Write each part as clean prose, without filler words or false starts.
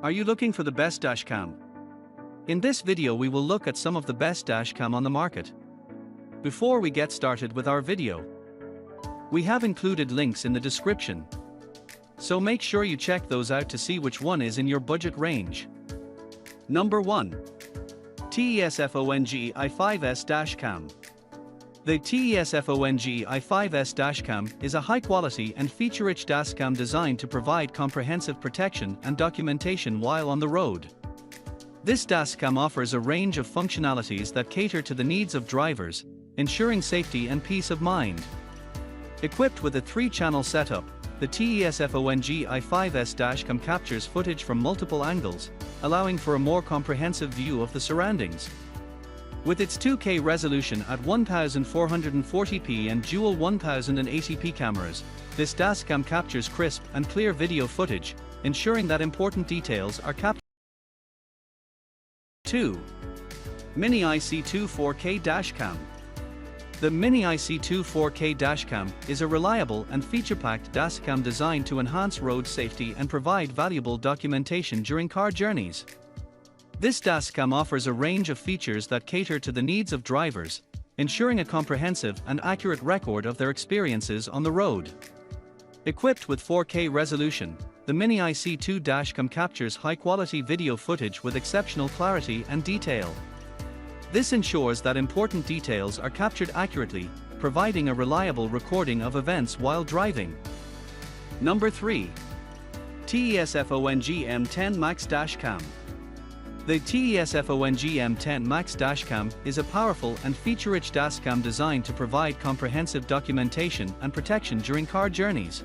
Are you looking for the best dashcam? In this video we will look at some of the best dashcam on the market. Before we get started with our video, we have included links in the description, so make sure you check those out to see which one is in your budget range. Number 1. TESFONG i5S Dashcam. The TESFONG i5S Dashcam is a high-quality and feature-rich dashcam designed to provide comprehensive protection and documentation while on the road. This dashcam offers a range of functionalities that cater to the needs of drivers, ensuring safety and peace of mind. Equipped with a 3-channel setup, the TESFONG i5S Dashcam captures footage from multiple angles, allowing for a more comprehensive view of the surroundings. With its 2K resolution at 1440p and dual 1080p cameras, this dashcam captures crisp and clear video footage, ensuring that important details are captured. 2. Mini IC2 4K Dashcam. The Mini IC2 4K Dashcam is a reliable and feature-packed dashcam designed to enhance road safety and provide valuable documentation during car journeys. This dashcam offers a range of features that cater to the needs of drivers, ensuring a comprehensive and accurate record of their experiences on the road. Equipped with 4K resolution, the Mini IC2 Dashcam captures high-quality video footage with exceptional clarity and detail. This ensures that important details are captured accurately, providing a reliable recording of events while driving. Number 3. TESFONG M10 Max Dashcam. The TESFONG M10 Max Dashcam is a powerful and feature-rich dashcam designed to provide comprehensive documentation and protection during car journeys.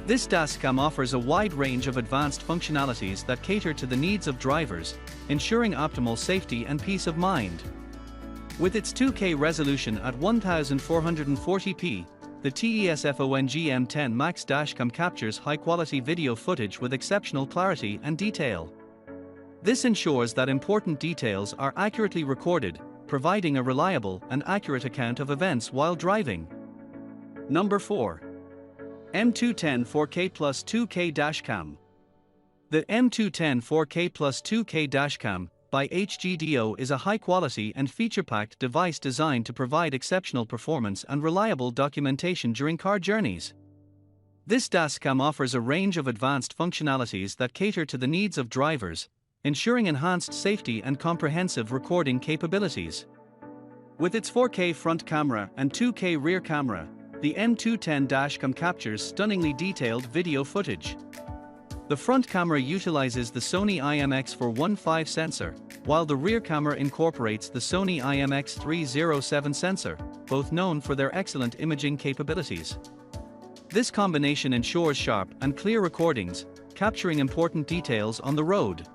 This dashcam offers a wide range of advanced functionalities that cater to the needs of drivers, ensuring optimal safety and peace of mind. With its 2K resolution at 1440p, the TESFONG M10 Max Dashcam captures high-quality video footage with exceptional clarity and detail. This ensures that important details are accurately recorded, providing a reliable and accurate account of events while driving. Number 4. M210 4K Plus 2K Dashcam. The M210 4K Plus 2K Dashcam by HGDO is a high-quality and feature-packed device designed to provide exceptional performance and reliable documentation during car journeys. This dashcam offers a range of advanced functionalities that cater to the needs of drivers, ensuring enhanced safety and comprehensive recording capabilities. With its 4K front camera and 2K rear camera, the M210 Dashcam captures stunningly detailed video footage. The front camera utilizes the Sony IMX415 sensor, while the rear camera incorporates the Sony IMX307 sensor, both known for their excellent imaging capabilities. This combination ensures sharp and clear recordings, capturing important details on the road.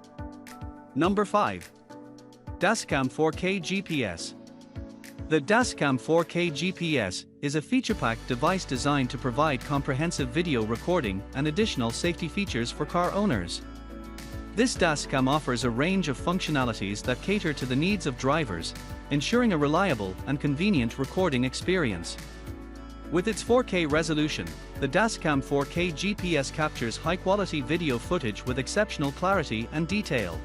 Number 5. Dashcam 4K GPS. The Dashcam 4K GPS is a feature-packed device designed to provide comprehensive video recording and additional safety features for car owners. This dashcam offers a range of functionalities that cater to the needs of drivers, ensuring a reliable and convenient recording experience. With its 4K resolution, the Dashcam 4K GPS captures high-quality video footage with exceptional clarity and detail.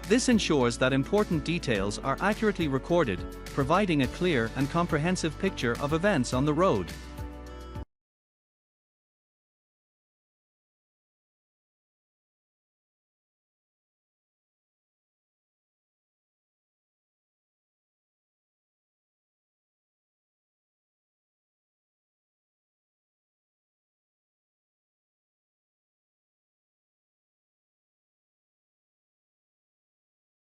This ensures that important details are accurately recorded, providing a clear and comprehensive picture of events on the road.